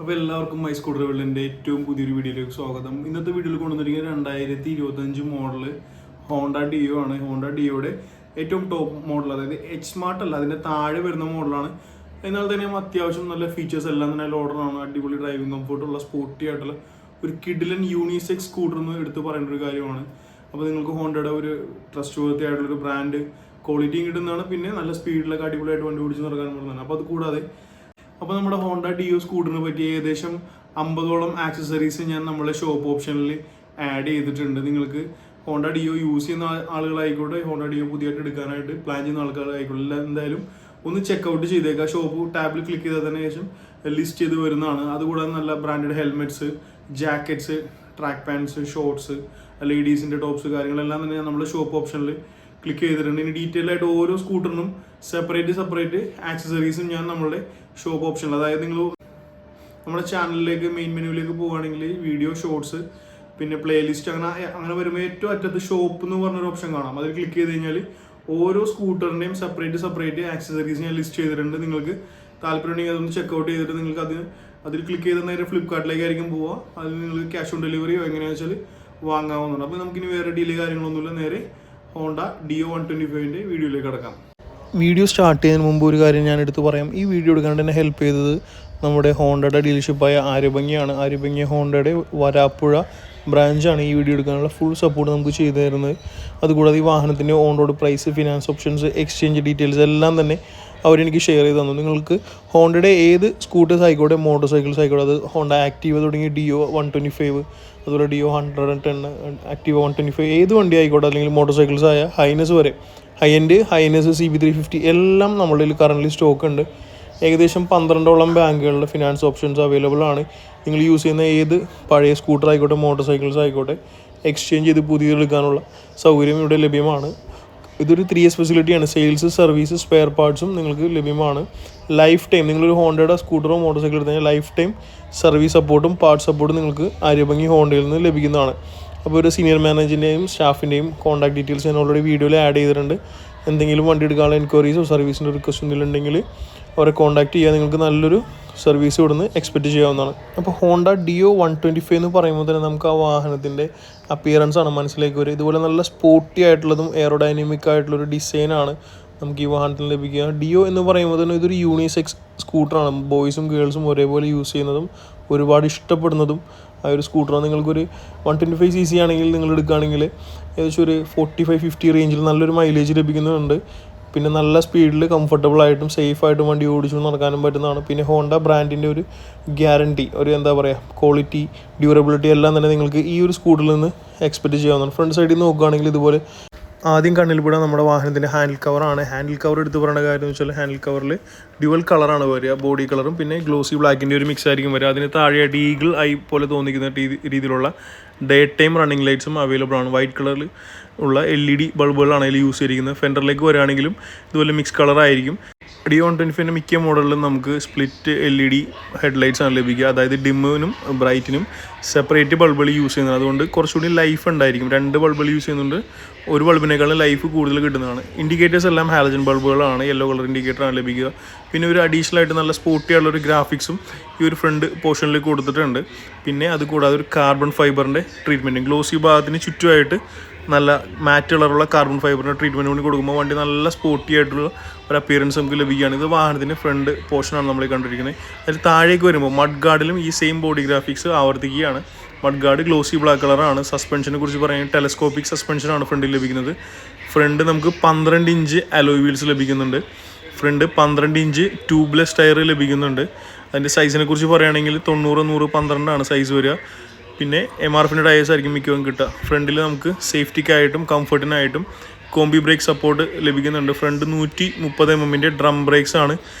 അപ്പോൾ എല്ലാവർക്കും my scooter വേൾഡിൻ്റെ ഏറ്റവും പുതിയൊരു വീഡിയോയിലേക്ക് സ്വാഗതം. ഇന്നത്തെ വീഡിയോയിൽ കൊണ്ടുവന്നിരിക്കുന്നത് 2025 മോഡൽ ഹോണ്ട ഡിയോ ആണ്. ഹോണ്ട ഡിയോയുടെ ഏറ്റവും ടോപ്പ് മോഡൽ, അതായത് എച്ച് സ്മാർട്ട് അല്ല, അതിൻ്റെ താഴെ വരുന്ന മോഡലാണ്. എന്നാൽ തന്നെ അത്യാവശ്യം നല്ല ഫീച്ചേഴ്സ് എല്ലാം തന്നെ ഓർഡറാണ്. അടിപൊളി ഡ്രൈവിംഗ് കംഫർട്ടുള്ള സ്പോർട്ടി ആയിട്ടുള്ള ഒരു കിഡിലൻ യൂണിസെക്സ് സ്കൂട്ടർ എന്ന് എടുത്ത് പറയേണ്ട ഒരു കാര്യമാണ്. അപ്പോൾ നിങ്ങൾക്ക് ഹോണ്ടയുടെ ഒരു ട്രസ്റ്റ് വർത്തി ആയിട്ടുള്ളൊരു ബ്രാൻഡ് ക്വാളിറ്റിയും കിട്ടുന്നതാണ്, പിന്നെ നല്ല സ്പീഡിലൊക്കെ അടിപൊളിയായിട്ട് വണ്ടി ഓടിച്ച് നടക്കാൻ പറ്റുന്നതാണ്. അപ്പോൾ അത് കൂടാതെ നമ്മുടെ ഹോണ്ട ഡിയോ സ്കൂട്ടറിനെ പറ്റി ഏകദേശം 50ഓളം ആക്സസറീസ് ഞാൻ നമ്മുടെ ഷോപ്പ് ഓപ്ഷനിൽ ആഡ് ചെയ്തിട്ടുണ്ട്. നിങ്ങൾക്ക് ഹോണ്ട ഡിയോ യൂസ് ചെയ്യുന്ന ആളുകളായിക്കോട്ടെ, ഹോണ്ട ഡിയോ പുതിയതായിട്ട് എടുക്കാനായിട്ട് പ്ലാൻ ചെയ്യുന്ന ആൾക്കാരായിക്കോട്ടെ, എന്തായാലും ഒന്ന് ചെക്കൗട്ട് ചെയ്തേക്കാം. ഷോപ്പ് ടാബിൽ ക്ലിക്ക് ചെയ്തതിന് ശേഷം ലിസ്റ്റ് ചെയ്ത് വരുന്നതാണ്. അതുകൂടാതെ നല്ല branded helmets, jackets, track pants, shorts, ലേഡീസിൻ്റെ ടോപ്സ്, കാര്യങ്ങളെല്ലാം തന്നെ നമ്മുടെ ഷോപ്പ് ഓപ്ഷനിൽ ക്ലിക്ക് ചെയ്തിട്ടുണ്ട്. ഇനി ഡീറ്റെയിൽ ആയിട്ട് ഓരോ സ്കൂട്ടറിനും സെപ്പറേറ്റ് ആക്സസറീസും ഞാൻ നമ്മുടെ ഷോപ്പ് ഓപ്ഷനിൽ, അതായത് നിങ്ങൾ നമ്മുടെ ചാനലിലേക്ക് മെയിൻ മെനുവിലേക്ക് പോവുകയാണെങ്കിൽ വീഡിയോ, ഷോർട്സ്, പിന്നെ പ്ലേലിസ്റ്റ് അങ്ങനെ വരുമ്പോൾ ഏറ്റവും അറ്റത്ത് ഷോപ്പ് എന്ന് പറഞ്ഞൊരു ഓപ്ഷൻ കാണാം. അതിൽ ക്ലിക്ക് ചെയ്ത് കഴിഞ്ഞാൽ ഓരോ സ്കൂട്ടറിൻ്റെയും സെപ്പറേറ്റ് ആക്സസറീസ് ഞാൻ ലിസ്റ്റ് ചെയ്തിട്ടുണ്ട്. നിങ്ങൾക്ക് താല്പര്യമുണ്ടെങ്കിൽ അതൊന്ന് ചെക്കൗട്ട് ചെയ്തിട്ട് നിങ്ങൾക്ക് അതിൽ ക്ലിക്ക് ചെയ്ത നേരെ ഫ്ലിപ്കാർട്ടിലേക്കായിരിക്കും പോവുക. അതിൽ നിങ്ങൾക്ക് ക്യാഷ് ഓൺ ഡെലിവറിയോ എങ്ങനെയാണെന്ന് വെച്ചാൽ വാങ്ങാവുന്നതാണ്. അപ്പോൾ നമുക്കിനി വേറെ ഡീല് കാര്യങ്ങളൊന്നുമില്ല, നേരെ ഹോണ്ട ഡിയോ 125ൻ്റെ വീഡിയോയിലേക്ക് കിടക്കാം. വീഡിയോ സ്റ്റാർട്ട് ചെയ്യുന്നതിന് മുമ്പ് ഒരു കാര്യം ഞാൻ എടുത്ത് പറയാം. ഈ വീഡിയോ എടുക്കാണ്ട് എന്നെ ഹെൽപ്പ് ചെയ്തത് നമ്മുടെ ഹോണ്ടയുടെ ഡീലർഷിപ്പായ ആര്യഭംഗിയാണ്. ആര്യഭംഗി ഹോണ്ടയുടെ വരാപ്പുഴ ബ്രാഞ്ചാണ് ഈ വീഡിയോ എടുക്കാനുള്ള ഫുൾ സപ്പോർട്ട് നമുക്ക് ചെയ്തു തരുന്നത്. അതുകൂടാതെ ഈ വാഹനത്തിൻ്റെ on road price, finance options, exchange details എല്ലാം തന്നെ അവരെനിക്ക് ഷെയർ ചെയ്ത് തന്നു. നിങ്ങൾക്ക് ഹോണ്ടയുടെ ഏത് സ്കൂട്ടേഴ്സ് ആയിക്കോട്ടെ, മോട്ടോർ സൈക്കിൾസ് ആയിക്കോട്ടെ, അത് ഹോണ്ട ആക്റ്റീവ തുടങ്ങി ഡിയോ 125, അതുപോലെ ഡിയോ 110, ആക്റ്റീവ 125, ഏത് വണ്ടി ആയിക്കോട്ടെ, അല്ലെങ്കിൽ മോട്ടോർ സൈക്കിൾസ് ആയ ഹൈനസ് വരെ, ഹൈനസ് CB350 എല്ലാം നമ്മുടെ കയ്യിൽ കറൻ്റ് സ്റ്റോക്ക് ഉണ്ട്. ഏകദേശം 12ഓളം ബാങ്കുകളുടെ ഫിനാൻസ് ഓപ്ഷൻസ് അവൈലബിൾ ആണ്. നിങ്ങൾ യൂസ് ചെയ്യുന്ന ഏത് പഴയ സ്കൂട്ടർ ആയിക്കോട്ടെ, മോട്ടോർ സൈക്കിൾസ് ആയിക്കോട്ടെ, എക്സ്ചേഞ്ച് ചെയ്ത് പുതിയതെടുക്കാനുള്ള സൗകര്യം ഇവിടെ ലഭ്യമാണ്. ഇതൊരു 3S ഫെസിലിറ്റിയാണ്. സെയിൽസ്, സർവീസ്, സ്പെയർ പാർട്സും നിങ്ങൾക്ക് ലഭ്യമാണ്. ലൈഫ് ടൈം നിങ്ങളൊരു ഹോണ്ടയുടെ സ്കൂട്ടറോ മോട്ടോർ സൈക്കിൾ എടുത്തു കഴിഞ്ഞാൽ ലൈഫ് ടൈം സർവീസ് സപ്പോർട്ടും പാർട്ട് സപ്പോർട്ടും നിങ്ങൾക്ക് ആര്യഭംഗി ഹോണ്ടയിൽ നിന്ന് ലഭിക്കുന്നതാണ്. അപ്പോൾ ഒരു സീനിയർ മാനേജറിൻ്റെയും സ്റ്റാഫിൻ്റെയും കോൺടാക്ട് ഡീറ്റെയിൽസ് ഞാൻ ഓൾറെഡി വീഡിയോയിൽ ആഡ് ചെയ്തിട്ടുണ്ട്. എന്തെങ്കിലും വണ്ടി എടുക്കാനുള്ള എൻക്വയറീസോ സർവീസിൻ്റെ റിക്വസ്റ്റ് എന്തെങ്കിലും ഉണ്ടെങ്കിൽ അവരെ കോൺടാക്ട് ചെയ്യുക. നിങ്ങൾക്ക് നല്ലൊരു സർവീസ് ഇവിടുന്ന് എക്സ്പെക്റ്റ് ചെയ്യാവുന്നതാണ്. അപ്പോൾ ഹോണ്ട ഡിയോ 125 എന്ന് പറയുമ്പോൾ തന്നെ നമുക്ക് ആ വാഹനത്തിൻ്റെ അപ്പിയറൻസ് ആണ് മനസ്സിലേക്ക് വരിക. ഇതുപോലെ നല്ല സ്പോർട്ടി ആയിട്ടുള്ളതും എയറോഡൈനാമിക് ആയിട്ടുള്ളൊരു ഡിസൈനാണ് നമുക്ക് ഈ വാഹനത്തിൽ ലഭിക്കുക. ഡിയോ എന്ന് പറയുമ്പോൾ തന്നെ ഇതൊരു യൂണിസെക്സ് സ്കൂട്ടറാണ്. ബോയ്സും ഗേൾസും ഒരേപോലെ യൂസ് ചെയ്യുന്നതും ഒരുപാട് ഇഷ്ടപ്പെടുന്നതും ആ ഒരു സ്കൂട്ടറാണ്. നിങ്ങൾക്കൊരു 125cc ആണെങ്കിൽ നിങ്ങൾ എടുക്കുകയാണെങ്കിൽ ഏകദേശം ഒരു 45-50 റേഞ്ചിൽ നല്ലൊരു മൈലേജ് ലഭിക്കുന്നുണ്ട്. പിന്നെ നല്ല സ്പീഡിൽ കംഫർട്ടബിളായിട്ടും സേഫായിട്ടും വണ്ടി ഓടിച്ചു നടക്കാനും പറ്റുന്നതാണ്. പിന്നെ ഹോണ്ട ബ്രാൻഡിൻ്റെ ഒരു ഗ്യാരണ്ടി, ഒരു ക്വാളിറ്റി, ഡ്യൂറബിലിറ്റി എല്ലാം തന്നെ നിങ്ങൾക്ക് ഈ ഒരു സ്കൂട്ടറിൽ നിന്ന് എക്സ്പെക്റ്റ് ചെയ്യാവുന്നതാണ്. ഫ്രണ്ട് സൈഡിൽ നിന്ന് നോക്കുകയാണെങ്കിൽ ഇതുപോലെ ആദ്യം കണ്ണിൽപ്പെടാൻ നമ്മുടെ വാഹനത്തിൻ്റെ ഹാൻഡിൽ കവറാണ്. ഹാൻഡിൽ കവർ എടുത്ത് പറയുന്ന കാര്യം എന്ന് വെച്ചാൽ ഹാൻഡിൽ കവറിൽ ഡ്യുവൽ കളറാണ് വരിക. ബോഡി കളറും പിന്നെ ഗ്ലോസി ബ്ലാക്കിൻ്റെ ഒരു മിക്സ് ആയിരിക്കും വരിക. അതിന് താഴെയായിട്ട് ഈഗിൾ ഐ പോലെ തോന്നിക്കുന്ന രീതിയിലുള്ള ഡേ ടൈം റണ്ണിങ് ലൈറ്റ്സും അവൈലബിൾ ആണ്. വൈറ്റ് കളറിൽ ഉള്ള LED ബൾബുകളാണ് അതിൽ യൂസ് ചെയ്തിരിക്കുന്നത്. ഫെൻഡറിലേക്ക് വരികയാണെങ്കിലും ഇതുപോലെ മിക്സ് കളറായിരിക്കും. ഡിയോ 125ൻ്റെ മിക്ക മോഡലിലും നമുക്ക് സ്പ്ലിറ്റ് LED ഹെഡ്ലൈറ്റ്സ് ആണ് ലഭിക്കുക. അതായത് ഡിമ്മിനും ബ്രൈറ്റിനും സെപ്പറേറ്റ് ബൾബുകൾ യൂസ് ചെയ്യുന്നത്. അതുകൊണ്ട് കുറച്ചുകൂടി ലൈഫ് ഉണ്ടായിരിക്കും. 2 ബൾബുകൾ യൂസ് ചെയ്യുന്നുണ്ട്, ഒരു ബൾബിനേക്കാളും ലൈഫ് കൂടുതൽ കിട്ടുന്നതാണ്. ഇൻഡിക്കേറ്റേഴ്സ് എല്ലാം ഹാലജൻ ബൾബുകളാണ്. യെല്ലോ കളർ ഇൻഡിക്കേറ്ററാണ് ലഭിക്കുക. പിന്നെ ഒരു അഡീഷണൽ ആയിട്ട് നല്ല സ്പോർട്ടി ആയിട്ടുള്ളൊരു ഗ്രാഫിക്സും ഈ ഒരു ഫ്രണ്ട് പോർഷനിൽ കൊടുത്തിട്ടുണ്ട്. പിന്നെ അത് കൂടാതെ ഒരു കാർബൺ ഫൈബറിൻ്റെ ട്രീറ്റ്മെൻറ്റും, ഗ്ലോസി ഭാഗത്തിന് ചുറ്റുമായിട്ട് നല്ല മാറ്റ് കളറുള്ള കാർബൺ ഫൈബറിൻ്റെ ട്രീറ്റ്മെൻറ്റ് കൂടി കൊടുക്കുമ്പോൾ വണ്ടി നല്ല സ്പോർട്ടി ആയിട്ടുള്ള ഒരു അപ്പിയറൻസ് നമുക്ക് ലഭിക്കുകയാണ്. ഇത് വാഹനത്തിൻ്റെ ഫ്രണ്ട് പോർഷനാണ് നമ്മൾ കണ്ടിരിക്കുന്നത്. അതിൽ താഴേക്ക് വരുമ്പോൾ മഡ് ഗാർഡിലും ഈ സെയിം ബോഡി ഗ്രാഫിക്സ് ആവർത്തിക്കുകയാണ്. മഡ് ഗാർഡ് ഗ്ലോസി ബ്ലാക്ക് കളറാണ്. സസ്പെൻഷനെ കുറിച്ച് പറയുന്നത് ടെലസ്കോപ്പിക് സസ്പെൻഷനാണ് ഫ്രണ്ടിൽ ലഭിക്കുന്നത്. ഫ്രണ്ട് നമുക്ക് 12 ഇഞ്ച് അലോയ് വീൽസ് ലഭിക്കുന്നുണ്ട്. ഫ്രണ്ട് 12 ഇഞ്ച് ട്യൂബ്ലെസ് ടയർ ലഭിക്കുന്നുണ്ട്. അതിൻ്റെ സൈസിനെ കുറിച്ച് പറയുകയാണെങ്കിൽ 90-100-12 സൈസ് വരിക. പിന്നെ MRFൻ്റെ ടയേഴ്സ് ആയിരിക്കും മിക്കവും കിട്ടുക. ഫ്രണ്ടിൽ നമുക്ക് സേഫ്റ്റിക്കായിട്ടും കംഫർട്ടിനായിട്ടും കോംബി ബ്രേക്ക് സപ്പോർട്ട് ലഭിക്കുന്നുണ്ട്. ഫ്രണ്ട് 130 mm ഡ്രം ബ്രേക്സ് ആണ്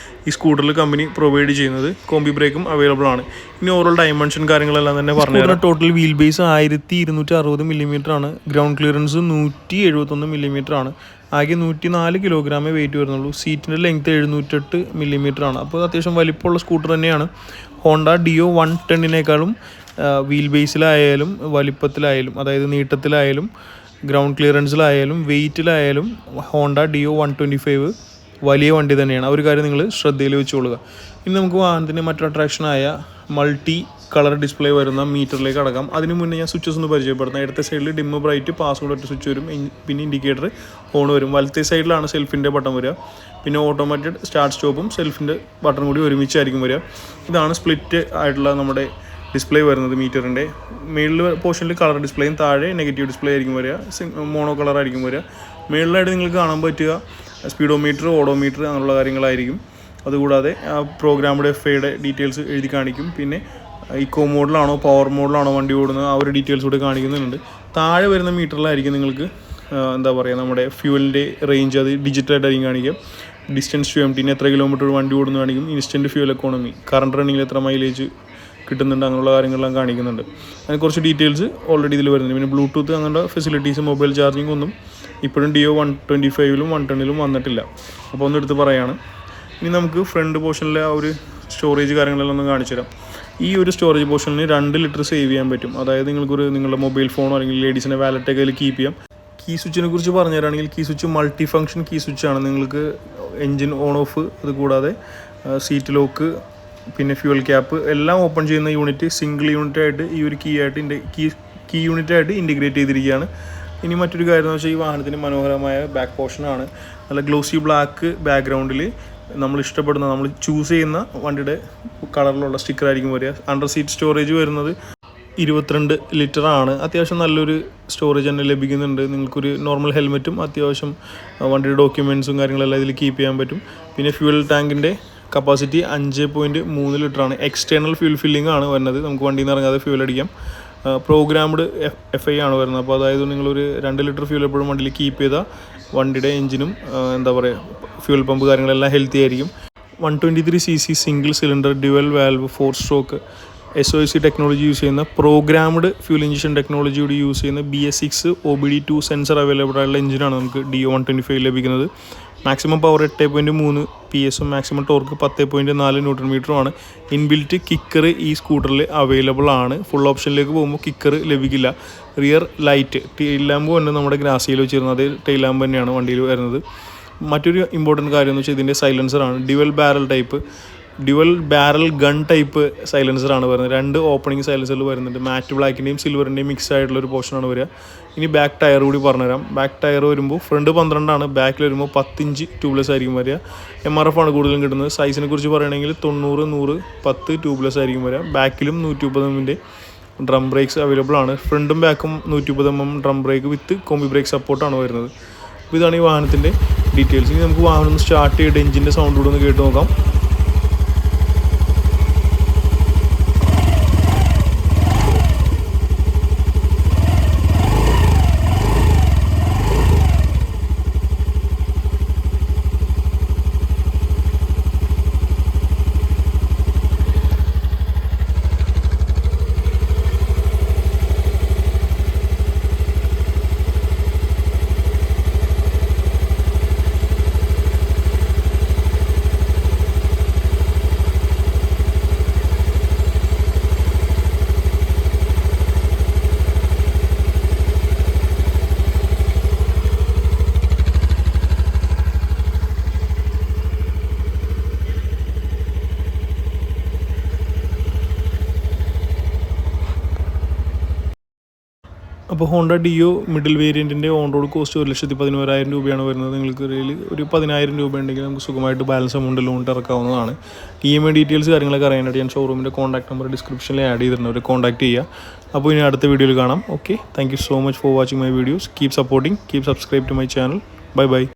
ഈ സ്കൂട്ടറിൽ കമ്പനി പ്രൊവൈഡ് ചെയ്യുന്നത്. കോംബി ബ്രേക്കും അവൈലബിൾ ആണ്. ഇനി ഓവറോൾ ഡയമെൻഷൻ കാര്യങ്ങളെല്ലാം തന്നെ പറഞ്ഞു. ടോട്ടൽ വീൽ ബേസ് 1260 mm ആണ്. ഗ്രൗണ്ട് ക്ലിയറൻസ് 171 mm ആണ്. ആകെ 104 കിലോഗ്രാമേ വെയിറ്റ് വരുന്നുള്ളൂ. സീറ്റിൻ്റെ ലെങ്ത് 708 mm ആണ്. അപ്പോൾ അത്യാവശ്യം വലിപ്പമുള്ള സ്കൂട്ടർ തന്നെയാണ്. ഹോണ്ട ഡിയോ 110-നേക്കാളും വീൽ ബേസിലായാലും വലിപ്പത്തിലായാലും, അതായത് നീട്ടത്തിലായാലും ഗ്രൗണ്ട് ക്ലിയറൻസിലായാലും വെയിറ്റിലായാലും ഹോണ്ട ഡിയോ 125 വലിയ വണ്ടി തന്നെയാണ്. ആ ഒരു കാര്യം നിങ്ങൾ ശ്രദ്ധയിൽ വെച്ചുകൊള്ളുക. ഇനി നമുക്ക് വാഹനത്തിൻ്റെ മറ്റൊരു അട്രാക്ഷനായ മൾട്ടി കളർ ഡിസ്പ്ലേ വരുന്ന മീറ്ററിലേക്ക് അടക്കാം. അതിന് മുന്നേ ഞാൻ സ്വിച്ചസ് ഒന്ന് പരിചയപ്പെടുത്താം. ഇടത്തെ സൈഡിൽ ഡിം ബ്രൈറ്റ് പാസ്വേഡ് ഒറ്റ സ്വിച്ച് വരും, പിന്നെ ഇൻഡിക്കേറ്റർ ഓൺ വരും. വലത്തെ സൈഡിലാണ് സെൽഫിൻ്റെ ബട്ടൺ വരിക, പിന്നെ ഓട്ടോമാറ്റഡ് സ്റ്റാർട്ട് സ്റ്റോപ്പും സെൽഫിൻ്റെ ബട്ടൺ കൂടി ഒരുമിച്ചായിരിക്കും വരിക. ഇതാണ് സ്പ്ലിറ്റ് ആയിട്ടുള്ള നമ്മുടെ ഡിസ്പ്ലേ വരുന്നത്. മീറ്ററിൻ്റെ മേളിൽ പോർഷനിൽ കളർ ഡിസ്പ്ലേയും താഴെ നെഗറ്റീവ് ഡിസ്പ്ലേ ആയിരിക്കും വരിക, മോണോ കളർ ആയിരിക്കും വരിക. മേളിലായിട്ട് നിങ്ങൾക്ക് കാണാൻ പറ്റുക സ്പീഡോമീറ്റർ, ഓഡോമീറ്റർ അങ്ങനെയുള്ള കാര്യങ്ങളായിരിക്കും. അതുകൂടാതെ പ്രോഗ്രാംഡ് FAയുടെ ഡീറ്റെയിൽസ് എഴുതി കാണിക്കും. പിന്നെ ഇക്കോ മോഡിലാണോ പവർ മോഡിലാണോ വണ്ടി ഓടുന്നത് ആ ഒരു ഡീറ്റെയിൽസ് കൂടെ കാണിക്കുന്നുണ്ട്. താഴെ വരുന്ന മീറ്ററിലായിരിക്കും നിങ്ങൾക്ക് എന്താ പറയുക നമ്മുടെ ഫ്യൂവലിൻ്റെ റേഞ്ച്, അത് ഡിജിറ്റലായിട്ടായിരിക്കും കാണിക്കുക. ഡിസ്റ്റൻസ് ടു എംടി, എത്ര കിലോമീറ്റർ വണ്ടി ഓടുന്നു കാണിക്കും. ഇൻസ്റ്റൻറ്റ് ഫ്യൂവൽ എക്കോണമി, കറണ്ട് റണ്ണിങ്ങിൽ എത്ര മൈലേജ് കിട്ടുന്നുണ്ട്, അങ്ങനെയുള്ള കാര്യങ്ങളെല്ലാം കാണിക്കുന്നുണ്ട്. അതിന് കുറച്ച് ഡീറ്റെയിൽസ് ഓൾറെഡി ഇതിൽ വരുന്നുണ്ട്. പിന്നെ ബ്ലൂടൂത്ത് അങ്ങനെയുള്ള ഫെസിലിറ്റീസ്, മൊബൈൽ ചാർജിങ് ഒന്നും ഇപ്പോഴും ഡിയോ 125ലും 110ലും വന്നിട്ടില്ല. അപ്പോൾ ഒന്ന് എടുത്ത് പറയുകയാണ്. ഇനി നമുക്ക് ഫ്രണ്ട് പോർഷനിലെ ആ ഒരു സ്റ്റോറേജ് കാര്യങ്ങളെല്ലാം ഒന്ന് കാണിച്ചു തരാം. ഈ ഒരു സ്റ്റോറേജ് പോർഷനിൽ 2 ലിറ്റർ സേവ് ചെയ്യാൻ പറ്റും. അതായത് നിങ്ങളുടെ മൊബൈൽ ഫോണോ അല്ലെങ്കിൽ ലേഡീസിൻ്റെ വാലറ്റൊക്കെ അതിൽ കീപ്പ് ചെയ്യാം. കീ സ്വിച്ചിനെ കുറിച്ച് പറഞ്ഞു തരാണെങ്കിൽ key switch multi function key സ്വിച്ചാണ്. നിങ്ങൾക്ക് എൻജിൻ ഓൺ ഓഫ്, അതുകൂടാതെ സീറ്റ് ലോക്ക്, പിന്നെ ഫ്യൂവൽ ക്യാപ്പ് എല്ലാം ഓപ്പൺ ചെയ്യുന്ന യൂണിറ്റ് സിംഗിൾ യൂണിറ്റായിട്ട് ഈ ഒരു കീ യൂണിറ്റായിട്ട് ഇൻറ്റിഗ്രേറ്റ് ചെയ്തിരിക്കുകയാണ്. ഇനി മറ്റൊരു കാര്യം എന്ന് വെച്ചാൽ ഈ വാഹനത്തിന് മനോഹരമായ ബാക്ക് പോർഷനാണ്. നല്ല ഗ്ലോസി ബ്ലാക്ക് ബാക്ക്ഗ്രൗണ്ടിൽ നമ്മൾ ഇഷ്ടപ്പെടുന്ന, നമ്മൾ ചൂസ് ചെയ്യുന്ന വണ്ടിയുടെ കളറിലുള്ള സ്റ്റിക്കറായിരിക്കും വരിക. അണ്ടർ സീറ്റ് സ്റ്റോറേജ് വരുന്നത് 22 ലിറ്ററാണ്. അത്യാവശ്യം നല്ലൊരു സ്റ്റോറേജ് തന്നെ ലഭിക്കുന്നുണ്ട്. നിങ്ങൾക്കൊരു നോർമൽ ഹെൽമെറ്റും അത്യാവശ്യം വണ്ടിയുടെ ഡോക്യുമെൻറ്റ്സും കാര്യങ്ങളെല്ലാം ഇതിൽ കീപ്പ് ചെയ്യാൻ പറ്റും. പിന്നെ ഫ്യൂവൽ ടാങ്കിൻ്റെ കപ്പാസിറ്റി 5.3 ലിറ്ററാണ്. എക്സ്റ്റേണൽ ഫ്യൂൽ ഫില്ലിംഗ് ആണ് വരുന്നത്. നമുക്ക് വണ്ടിയിൽ നിന്ന് ഇറങ്ങാതെ ഫ്യൂൽ അടിക്കാം. പ്രോഗ്രാംഡ് FI ആണ് വരുന്നത്. അപ്പോൾ അതായത് നിങ്ങളൊരു 2 ലിറ്റർ ഫ്യൂൽ എപ്പോഴും വണ്ടിയിൽ കീപ്പ് ചെയ്താൽ വണ്ടിയുടെ എഞ്ചിനും എന്താ പറയുക ഫ്യൂൽ പമ്പ് കാര്യങ്ങളെല്ലാം ഹെൽത്തി ആയിരിക്കും. 123cc single cylinder dual valve 4 stroke SOIC technology use ചെയ്യുന്ന, പ്രോഗ്രാംഡ് ഫ്യൂൽ ഇഞ്ചക്ഷൻ ടെക്നോളജി കൂടി യൂസ് ചെയ്യുന്ന BS6 OBD2 സെൻസർ അവൈലബിൾ ആയിട്ടുള്ള എഞ്ചിനാണ് നമുക്ക് DO 125 ലഭിക്കുന്നത്. Maximum power 8.3 PS, maximum torque 10.4 newton മീറ്ററുമാണ്. ഇൻബിൽറ്റ് കിക്കർ ഈ സ്കൂട്ടറിൽ അവൈലബിൾ ആണ്. ഫുൾ ഓപ്ഷനിലേക്ക് പോകുമ്പോൾ കിക്കർ ലഭിക്കില്ല. റിയർ ലൈറ്റ്, ടെയിൽ ലാമ്പ് തന്നെ നമ്മുടെ ഗ്രാസിയിൽ വെച്ചിരുന്നത് അതേ ടെയിൽ ലാമ്പ് തന്നെയാണ് വണ്ടിയിൽ വരുന്നത്. മറ്റൊരു ഇമ്പോർട്ടൻറ്റ് കാര്യം എന്ന് വെച്ചാൽ ഇതിൻ്റെ സൈലൻസറാണ്. ഡ്യുവൽ ബാരൽ ഗൺ ടൈപ്പ് സൈലൻസറാണ് വരുന്നത്. 2 ഓപ്പണിംഗ് സൈലൻസറിൽ വരുന്നുണ്ട്. മാറ്റ് ബ്ലാക്കിൻ്റെയും സിൽവറിൻ്റെയും മിക്സ് ആയിട്ടുള്ള ഒരു പോർഷനാണ് വരിക. ഇനി ബാക്ക് ടയർ കൂടി പറഞ്ഞുതരാം. ബാക്ക് ടയർ വരുമ്പോൾ ഫ്രണ്ട് 12 ആണ്, ബാക്കിൽ വരുമ്പോൾ 10 ഇഞ്ച് ട്യൂബ്ലെസ് ആയിരിക്കും വരിക. MRF ആണ് കൂടുതലും കിട്ടുന്നത്. സൈസിനെ കുറിച്ച് പറയുകയാണെങ്കിൽ 90, 100, 10 ട്യൂബ്ലെസ് ആയിരിക്കും വരിക. ബാക്കിലും 130 mm ഡ്രം ബ്രേക്സ് അവൈലബിൾ ആണ്. ഫ്രണ്ടും ബാക്കും 130 mm ഡ്രം ബ്രേക്ക് വിത്ത് കോമ്പി ബ്രേക്ക് സപ്പോർട്ടാണ് വരുന്നത്. അപ്പോൾ ഇതാണ് ഈ വാഹനത്തിൻ്റെ ഡീറ്റെയിൽസ്. ഇനി നമുക്ക് വാഹനം ഒന്ന് സ്റ്റാർട്ട് ചെയ്തിട്ട് എഞ്ചിൻ്റെ സൗണ്ട് കൂടെ ഒന്ന് കേട്ട് നോക്കാം. അപ്പോൾ ഹോണ്ട ഡിയോ മിഡിൽ വേരിയൻറ്റിൻ്റെ ഓൺ റോഡ് കോസ്റ്റ് 1,11,000 രൂപയാണ് വരുന്നത്. നിങ്ങൾക്ക് ഒരു 10,000 രൂപ ഉണ്ടെങ്കിൽ നമുക്ക് സുഖമായിട്ട് ബാലൻസ് എമൗണ്ട് ലോൺ ഇറക്കാവുന്നതാണ്. EMI ഡീറ്റെയിൽസ് കാര്യങ്ങളൊക്കെ അറിയാനായിട്ട് ഞാൻ ഷോറൂമിൻ്റെ കോൺടാക്ട് നമ്പർ ഡിസ്ക്രിപ്ഷനിൽ ആഡ് ചെയ്തിട്ടുണ്ട്, അവരെ കോൺടാക്ട് ചെയ്യുക. അപ്പോൾ ഇനി അടുത്ത വീഡിയോയിൽ കാണാം. Okay, thank you so much for watching my videos. Keep supporting, keep subscribe to my channel. Bye by.